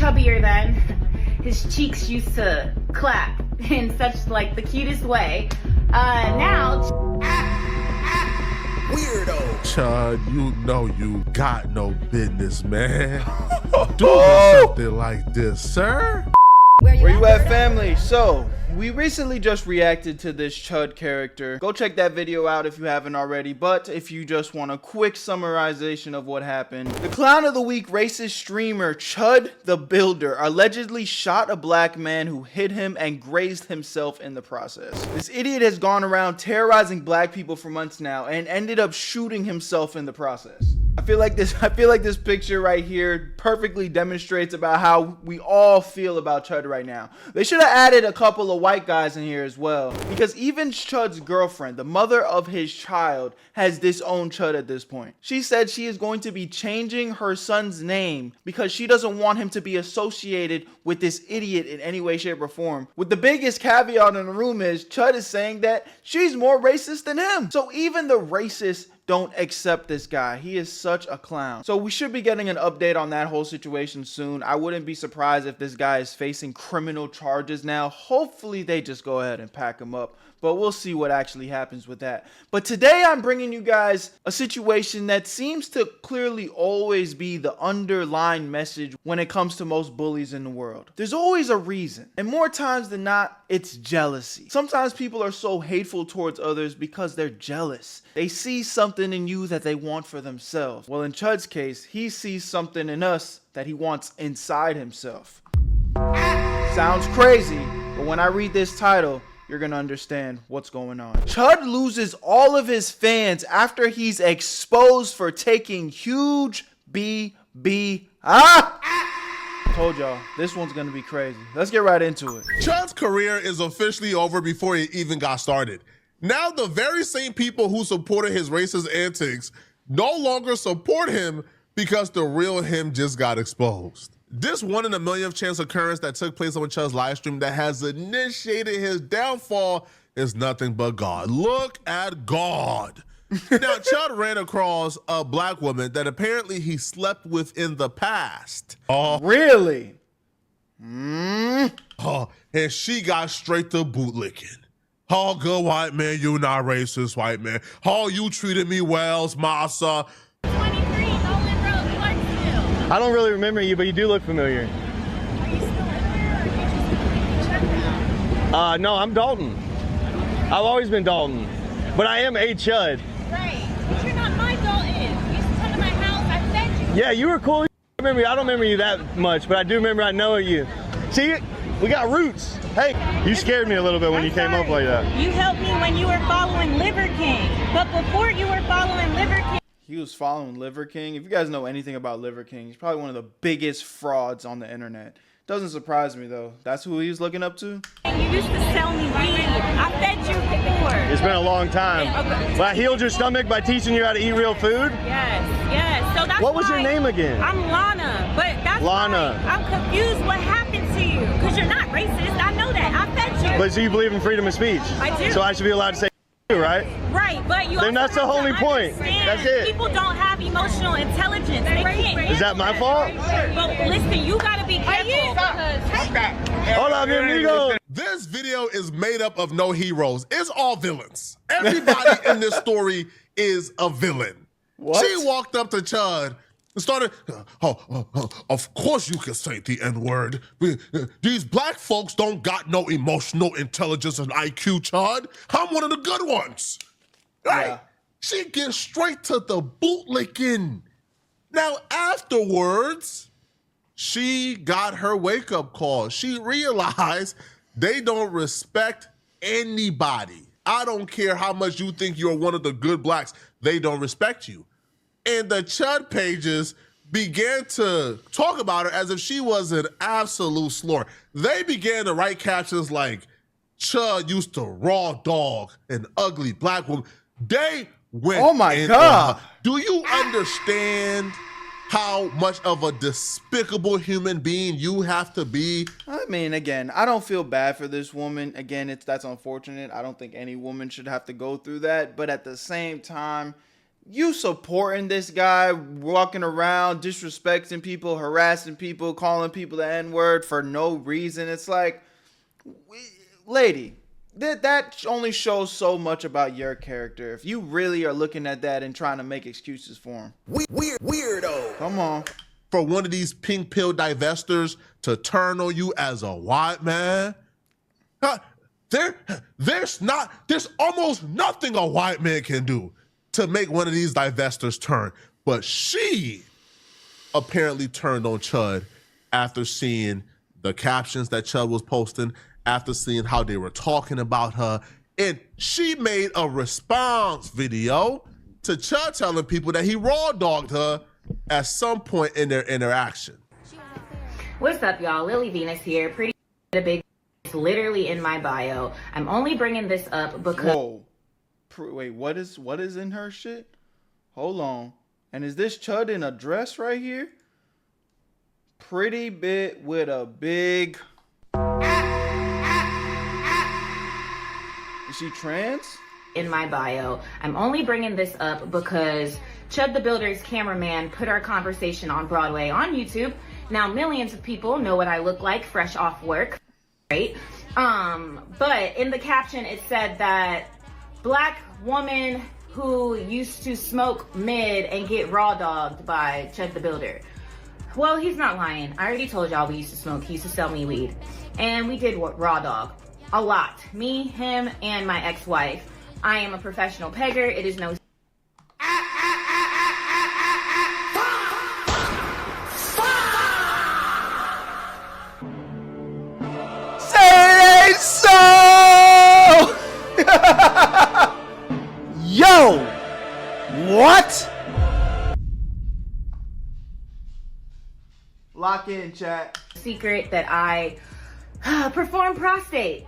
chubbier then. His cheeks used to clap in such like the cutest way. Now Weirdo. Chud, you know you got no business, man. Doing something like this, sir. Where you at, family? So, we recently just reacted to this Chud character. Go check that video out if you haven't already, but if you just want a quick summarization of what happened. The clown of the week racist streamer Chud the Builder allegedly shot a black man who hit him and grazed himself in the process. This idiot has gone around terrorizing black people for months now and ended up shooting himself in the process. I feel like this picture right here perfectly demonstrates about how we all feel about Chud right now. They should have added a couple of white guys in here as well, because even Chud's girlfriend, the mother of his child, has disowned Chud at this point. She said she is going to be changing her son's name because she doesn't want him to be associated with this idiot in any way, shape, or form. With the biggest caveat in the room is Chud is saying that she's more racist than him. So even the racists don't accept this guy. He is such a clown. So we should be getting an update on that whole situation soon. I wouldn't be surprised if this guy is facing criminal charges now. Hopefully they just go ahead and pack him up, but we'll see what actually happens with that. But today I'm bringing you guys a situation that seems to clearly always be the underlying message when it comes to most bullies in the world. There's always a reason, and more times than not, it's jealousy. Sometimes people are so hateful towards others because they're jealous. They see something in you that they want for themselves. Well, in Chud's case, he sees something in us that he wants inside himself. Sounds crazy, but when I read this title, you're gonna understand what's going on. Chud loses all of his fans after he's exposed for taking huge BB. Told y'all, this one's gonna be crazy. Let's get right into it. Chud's career is officially over before he even got started. Now the very same people who supported his racist antics no longer support him because the real him just got exposed. This 1 in a million chance occurrence that took place on Chud's live stream that has initiated his downfall is nothing but God. Look at God. Now, Chud ran across a black woman that apparently he slept with in the past. Really? Oh, and she got straight to bootlicking. Oh, good white man, you not racist, white man. Oh, you treated me well, massa. 23 Nolan Road, Clarksville. I don't really remember you, but you do look familiar. Are you still in there, or you just checked out? No, I'm Dalton. I've always been Dalton, but I am a Chud. Right, but you're not my Dalton. You used to come to my house. I fed you. Yeah, you were cool. I don't remember you that much, but I do remember I know you. See, we got roots. Hey, you scared me a little bit when you came up like that. You helped me when you were following Liver King, but before you were following Liver King. He was following Liver King. If you guys know anything about Liver King, he's probably one of the biggest frauds on the internet. Doesn't surprise me though. That's who he was looking up to? And you used to sell me weed. I fed you before. It's been a long time. Okay. But I healed your stomach by teaching you how to eat real food? Yes. So that's What was your why name again? I'm Lana, but that's Lana. why I'm confused what happened to you. Because you're not racist. I know that. I fed you. But so you believe in freedom of speech? I do. So I should be allowed to say right? Right, but you Then also that's the have to only point. understand That's it. People don't have emotional intelligence. They can't. Is that my fault? But listen, you gotta be careful because Hola, mi amigo. This video is made up of no heroes. It's all villains. Everybody in this story is a villain. What? She walked up to Chud and started, of course you can say the N-word. These black folks don't got no emotional intelligence and IQ, Chud. I'm one of the good ones. Right? Yeah. She gets straight to the bootlicking. Now, afterwards, she got her wake-up call. She realized they don't respect anybody. I don't care how much you think you're one of the good blacks. They don't respect you. And the Chud pages began to talk about her as if she was an absolute slur. They began to write captions like, Chud used to raw dog an ugly black woman. They went Oh my in God. on her. Do you understand how much of a despicable human being you have to be? I mean, again, I don't feel bad for this woman. Again, that's unfortunate. I don't think any woman should have to go through that. But at the same time, you supporting this guy walking around disrespecting people, harassing people, calling people the N-word for no reason. It's like, lady, that only shows so much about your character. If you really are looking at that and trying to make excuses for him. Weirdo. Come on. For one of these pink pill divestors to turn on you as a white man, there's almost nothing a white man can do to make one of these divestors turn. But she apparently turned on Chud after seeing the captions that Chud was posting, after seeing how they were talking about her. And she made a response video to Chud telling people that he raw dogged her at some point in their interaction. What's up, y'all? Lily Venus here. Pretty a big. It's literally in my bio. I'm only bringing this up because. Whoa. Wait, what is in her shit? Hold on. And is this Chud in a dress right here? Pretty bit with a big. Is she trans? In my bio. I'm only bringing this up because Chud the Builder's cameraman put our conversation on Broadway on YouTube. Now millions of people know what I look like fresh off work, right? But in the caption it said that black woman who used to smoke mid and get raw dogged by Chud the Builder. Well, he's not lying. I already told y'all we used to smoke. He used to sell me weed. And we did raw dog. A lot. Me, him, and my ex-wife. I am a professional pegger. It is no... Say so! Yo! What? Lock in, chat. secret that I perform prostate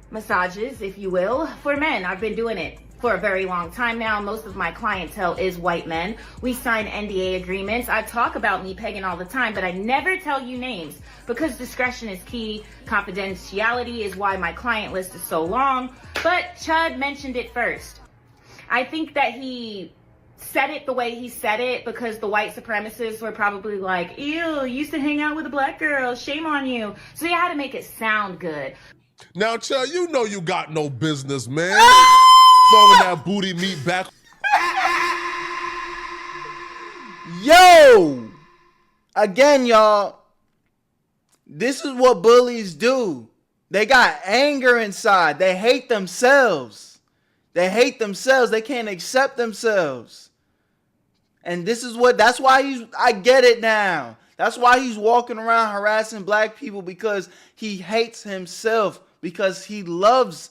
massages, if you will, for men. I've been doing it for a very long time now. Most of my clientele is white men. We sign NDA agreements. I talk about me pegging all the time, but I never tell you names because discretion is key. Confidentiality is why my client list is so long. But Chud mentioned it first. I think that he said it the way he said it because the white supremacists were probably like, ew, you used to hang out with a black girl, shame on you. So he had to make it sound good. Now, Chud, you know you got no business, man. Throwing that booty meat back. Yo! Again, y'all, this is what bullies do. They got anger inside. They hate themselves. They hate themselves. They can't accept themselves. And that's why I get it now. That's why he's walking around harassing black people, because he hates himself, because he loves,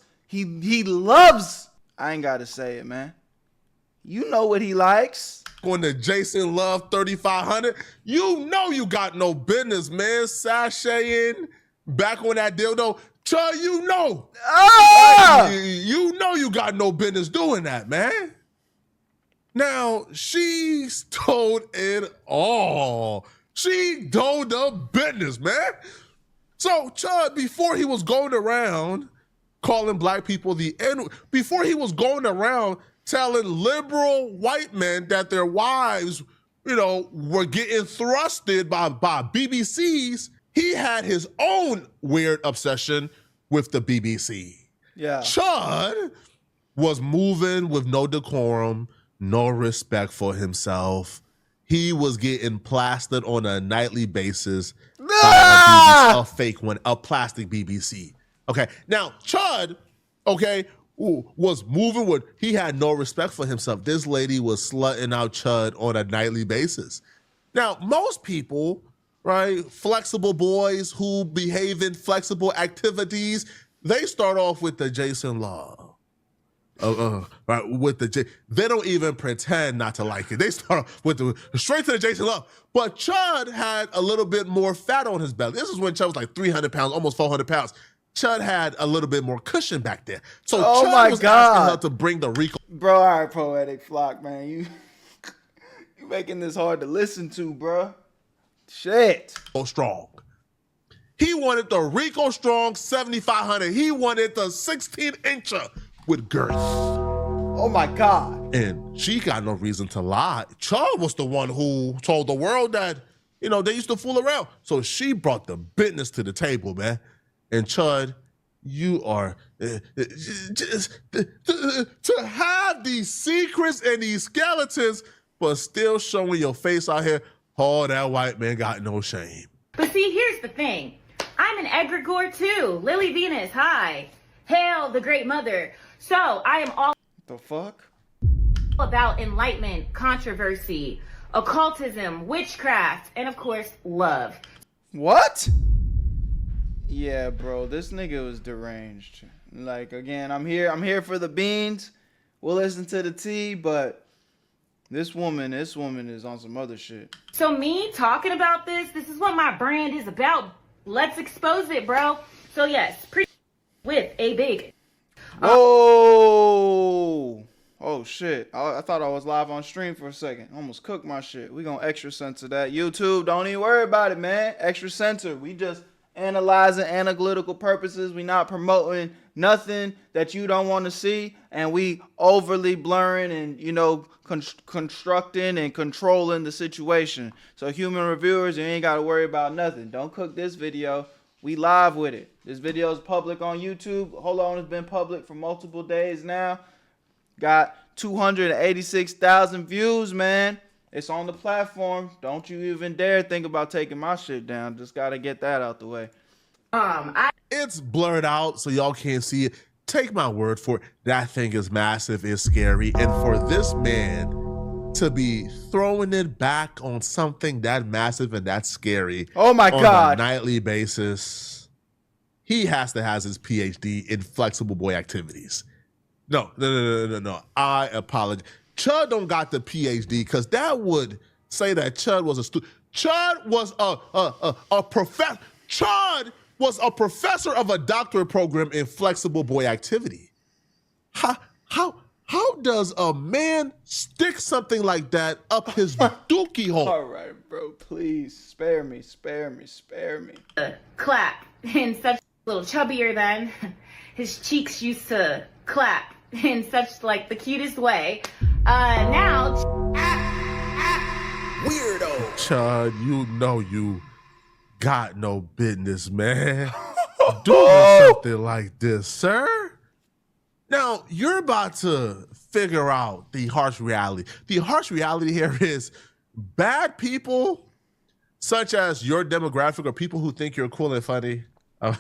I ain't got to say it, man. You know what he likes. On the Jason Love 3500, you know you got no business, man. Sashaying back on that dildo. Chud, you know. You know you got no business doing that, man. Now, she's told it all. She told the business, man. So, Chud, before he was going around calling black people the N, before he was going around telling liberal white men that their wives, were getting thrusted by BBCs, he had his own weird obsession with the BBC. Yeah. Chud was moving with no decorum, no respect for himself. He was getting plastered on a nightly basis by a fake one, a plastic BBC. Okay, now Chud, was moving with, he had no respect for himself. This lady was slutting out Chud on a nightly basis. Now, most people, right, flexible boys who behave in flexible activities, they start off with the Jason Love. Right, with they don't even pretend not to like it. They start with straight to the Jason Love. But Chud had a little bit more fat on his belly. This is when Chud was like 300 pounds, almost 400 pounds. Chud had a little bit more cushion back there. So Chud was asking her to bring the Rico. Bro, all right, Poetic Flock, man. You making this hard to listen to, bro. Shit. Strong. He wanted the Rico Strong 7500. He wanted the 16-incher with girth. Oh my God. And she got no reason to lie. Chud was the one who told the world that, they used to fool around. So she brought the business to the table, man. And Chud, you are just to have these secrets and these skeletons, but still showing your face out here. Oh, that white man got no shame. But see, here's the thing. I'm an egregore too. Lily Venus, hi. Hail the great mother. So I am all The fuck? about enlightenment, controversy, occultism, witchcraft, and of course, love. What? Yeah, bro, this nigga was deranged. Like, again, I'm here for the beans. We'll listen to the tea, but this woman is on some other shit. So me talking about this is what my brand is about. Let's expose it, bro. So yes, with a big. Whoa! Oh shit! I thought I was live on stream for a second. Almost cooked my shit. We gonna extra censor that. YouTube, don't even worry about it, man. Extra censor. We just analyzing analytical purposes. We not promoting nothing that you don't want to see, and we overly blurring and constructing and controlling the situation. So human reviewers, you ain't got to worry about nothing. Don't cook this video. We live with it. This video is public on YouTube. Hold on, it's been public for multiple days now. Got 286,000 views, man. It's on the platform. Don't you even dare think about taking my shit down. Just got to get that out the way. It's blurred out so y'all can't see it. Take my word for it. That thing is massive, it's scary. And for this man to be throwing it back on something that massive and that scary Oh my God. on a nightly basis, he has to have his PhD in flexible boy activities. No. I apologize. Chud don't got the PhD because that would say that Chud was a student. Chud was a professor. Chud was a professor of a doctorate program in flexible boy activity. How does a man stick something like that up his dookie hole? All right, bro, please spare me. Clap in such a little chubbier then. His cheeks used to clap in such like the cutest way. Now Weirdo. Chud, you got no business, man. Doing something like this, sir. Now, you're about to figure out the harsh reality. The harsh reality here is bad such as your demographic or people who think you're cool and funny, all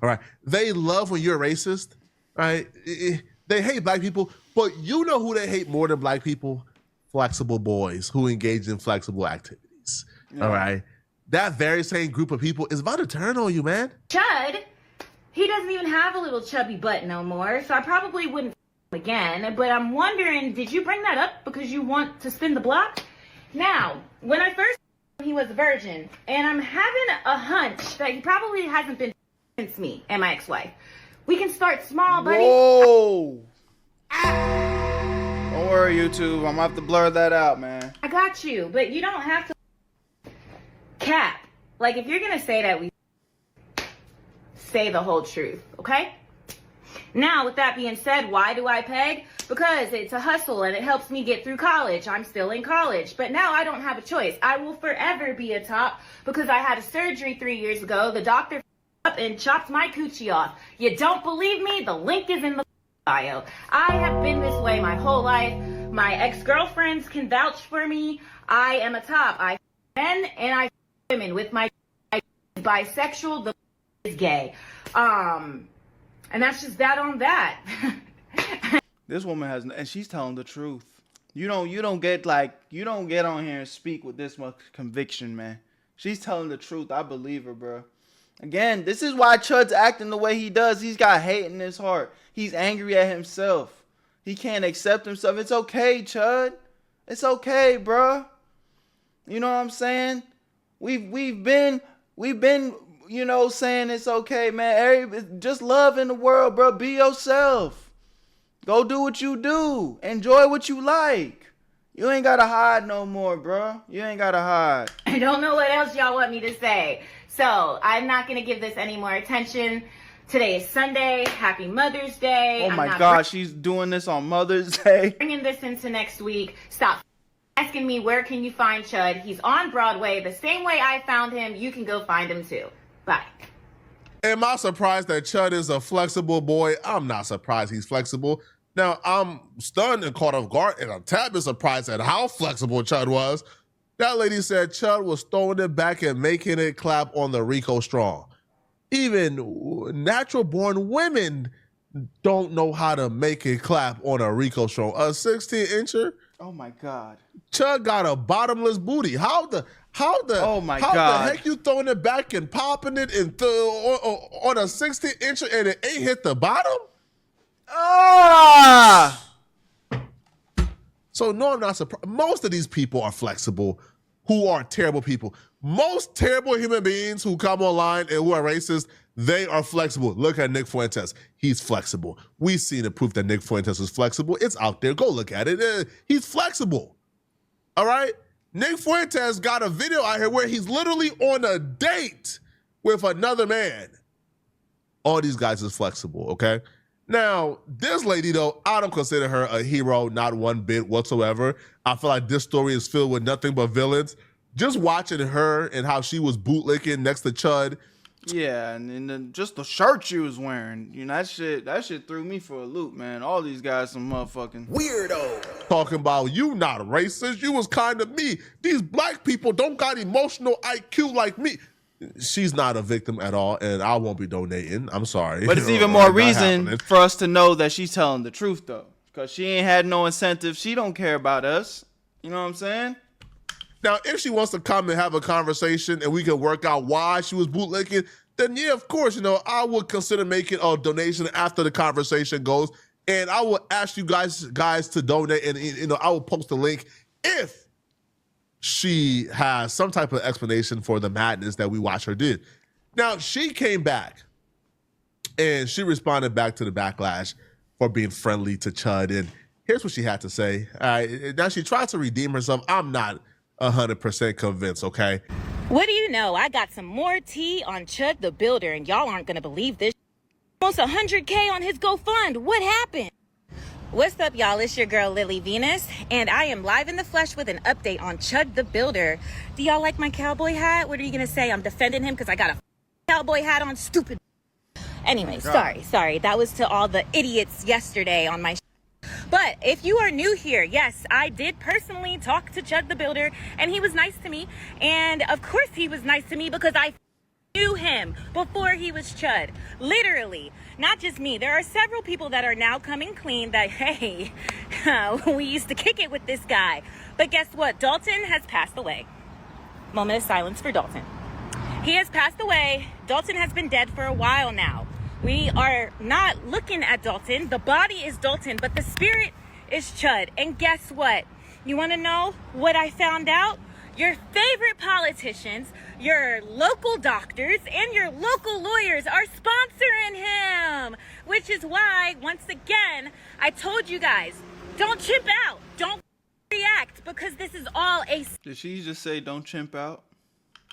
right, they love when you're racist, right? They hate black people, but you know who they hate more than black people? Flexible boys who engage in flexible activities, all right? That very same group of people is about to turn on you, man. Chud, he doesn't even have a little chubby butt no more, so I probably wouldn't again. But I'm wondering, did you bring that up because you want to spin the block? Now, when I first he was a virgin, and I'm having a hunch that he probably hasn't been since me and my ex-wife. We can start small, buddy. Whoa! Don't worry, YouTube. I'm gonna have to blur that out, man. I got you, but you don't have to cap. Like, if you're gonna say that, we say the whole truth, okay? Now, with that being said, why do I peg? Because it's a hustle and it helps me get through college. I'm still in college, but now I don't have a choice. I will forever be a top because I had a surgery 3 years ago. The doctor up and chopped my coochie off. You don't believe me? The link is in the bio. I have been this way my whole life. My ex-girlfriends can vouch for me. I am a top. I men and I women with my bisexual. The is gay. And that's just that on that. This woman has, and she's telling the truth. You don't get on here and speak with this much conviction, man. She's telling the truth. I believe her, bro. Again, this is why Chud's acting the way he does. He's got hate in his heart. He's angry at himself. He can't accept himself. It's okay, Chud. It's okay, bro. You know what I'm saying? We've been, saying it's okay, man. Just love in the world, bro. Be yourself. Go do what you do. Enjoy what you like. You ain't gotta hide no more, bro. You ain't gotta hide. I don't know what else y'all want me to say. So I'm not going to give this any more attention. Today is Sunday. Happy Mother's Day. Oh my God, she's doing this on Mother's Day. Bringing this into next week. Stop asking me where can you find Chud. He's on Broadway. The same way I found him, you can go find him too. Bye. Am I surprised that Chud is a flexible boy? I'm not surprised he's flexible. Now, I'm stunned and caught off guard, and I'm tad bit surprised at how flexible Chud was. That lady said Chud was throwing it back and making it clap on the Rico Strong. Even natural-born women don't know how to make it clap on a Rico Strong. A 16-incher? Oh my God. Chud got a bottomless booty. How the Oh my how God. the heck you throwing it back and popping it and on a 16-incher and it ain't hit the bottom? Ah! So no, I'm not surprised. Most of these people are flexible who are terrible people. Most terrible human beings who come online and who are racist, they are flexible. Look at Nick Fuentes. He's flexible. We've seen the proof that Nick Fuentes is flexible. It's out there. Go look at it. He's flexible. All right? Nick Fuentes got a video out here where he's literally on a date with another man. All these guys is flexible, okay? Now, this lady, though, I don't consider her a hero, not one bit whatsoever. I feel like this story is filled with nothing but villains. Just watching her and how she was bootlicking next to Chud. Yeah, and then just the shirt she was wearing, you know, that shit threw me for a loop, man. All these guys some motherfucking Weirdo. Talking about you not racist, you was kind of me. These black people don't got emotional IQ like me. She's not a victim at all, and I won't be donating. I'm sorry. But it's even more reason for us to know that she's telling the truth, though. Because she ain't had no incentive. She don't care about us. You know what I'm saying? Now, if she wants to come and have a conversation and we can work out why she was bootlicking, then yeah, of course, you know, I would consider making a donation after the conversation goes. And I will ask you guys to donate, and you know, I will post a link if she has some type of explanation for the madness that we watch her do. Now, she came back and she responded back to the backlash for being friendly to Chud. And here's what she had to say. All right, now she tried to redeem herself. I'm not 100% convinced, okay? What do you know? I got some more tea on Chud the Builder, and y'all aren't gonna believe this. Almost 100K on his GoFund. What happened? What's up, y'all? It's your girl, Lily Venus, and I am live in the flesh with an update on Chud the Builder. Do y'all like my cowboy hat? What are you gonna say? I'm defending him because I got a cowboy hat on, stupid. Anyway, sorry. That was to all the idiots yesterday on my But if you are new here, yes, I did personally talk to Chud the Builder, and he was nice to me. And of course he was nice to me because I knew him before he was Chud. Literally, not just me. There are several people that are now coming clean that, hey, we used to kick it with this guy. But guess what? Dalton has passed away. Moment of silence for Dalton. He has passed away. Dalton has been dead for a while now. We are not looking at Dalton. The body is Dalton, but the spirit is Chud. And guess what? You want to know what I found out? Your favorite politicians, your local doctors, and your local lawyers are sponsoring him. Which is why, once again, I told you guys, don't chimp out. Don't react, because this is all a Did she just say don't chimp out?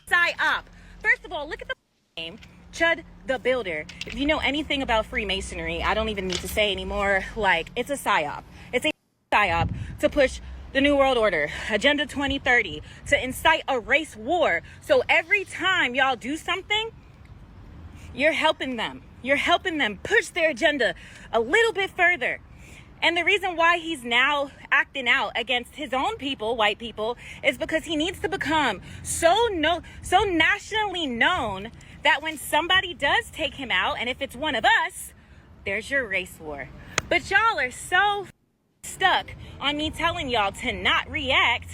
psyop. First of all, look at the name. Chud the Builder. If you know anything about Freemasonry, I don't even need to say anymore. Like, it's a psyop. It's a psyop to push the New World Order, Agenda 2030, to incite a race war. So every time y'all do something, you're helping them. You're helping them push their agenda a little bit further. And the reason why he's now acting out against his own people, white people, is because he needs to become so nationally known that when somebody does take him out, and if it's one of us, there's your race war. But y'all are so stuck on me telling y'all to not react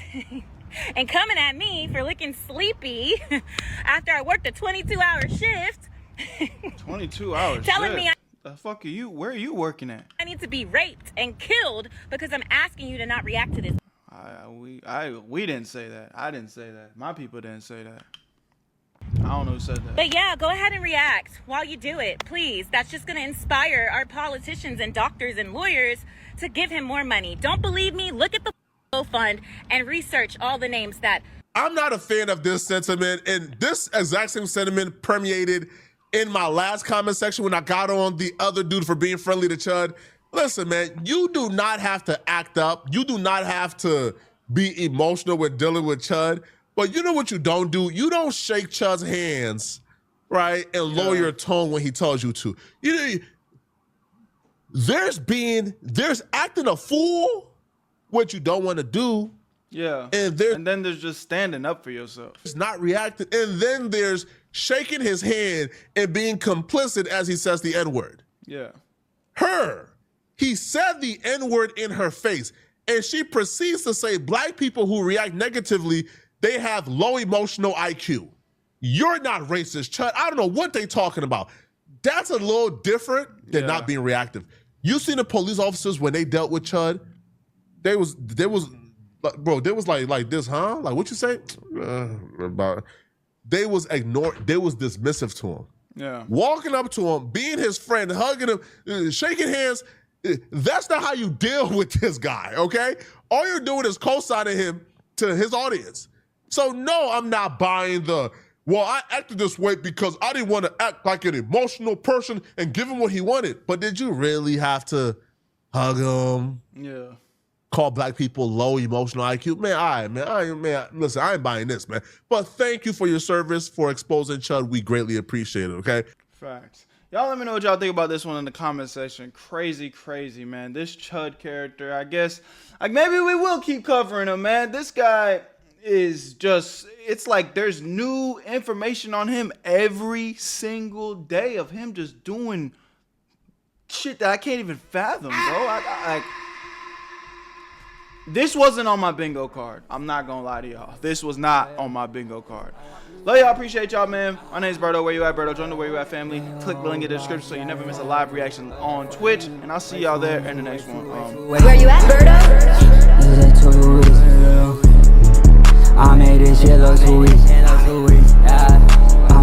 and coming at me for looking sleepy after I worked a 22-hour shift. 22 hours. Telling me the fuck are you? Where are you working at? I need to be raped and killed because I'm asking you to not react to this. We didn't say that. I didn't say that. My people didn't say that. I don't know who said that. But yeah, go ahead and react while you do it, please. That's just going to inspire our politicians and doctors and lawyers to give him more money. Don't believe me? Look at the fund and research all the names that... I'm not a fan of this sentiment, and this exact same sentiment permeated in my last comment section when I got on the other dude for being friendly to Chud. Listen, man, you do not have to act up. You do not have to be emotional when dealing with Chud. But you know what you don't do? You don't shake Chud's hands, right, and lower your tone when he tells you to. You know, there's acting a fool, what you don't want to do. Yeah. And then there's just standing up for yourself. It's not reacting. And then there's shaking his hand and being complicit as he says the N-word. Yeah. He said the N-word in her face, and she proceeds to say black people who react negatively, they have low emotional IQ. You're not racist, Chud. I don't know what they talking about. That's a little different than not being reactive. You seen the police officers when they dealt with Chud? They was like this, huh? Like what you say? They was ignored. They was dismissive to him. Yeah. Walking up to him, being his friend, hugging him, shaking hands. That's not how you deal with this guy, okay? All you're doing is co-signing him to his audience. So no, I'm not buying well, I acted this way because I didn't want to act like an emotional person and give him what he wanted. But did you really have to hug him? Yeah. Call black people low emotional IQ? Man, listen, I ain't buying this, man. But thank you for your service, for exposing Chud. We greatly appreciate it, okay? Facts. Y'all let me know what y'all think about this one in the comment section. Crazy, crazy, man. This Chud character, I guess, like maybe we will keep covering him, man. This guy is just, it's like there's new information on him every single day of him just doing shit that I can't even fathom, bro. This wasn't on my bingo card. I'm not gonna lie to y'all. This was not on my bingo card. Love y'all, appreciate y'all, man. My name's Berto, Where You At Berto. Join the Where You At family. Click the link in the description so you never miss a live reaction on Twitch. And I'll see y'all there in the next one. Where you at, Berto? I made this shit look too easy.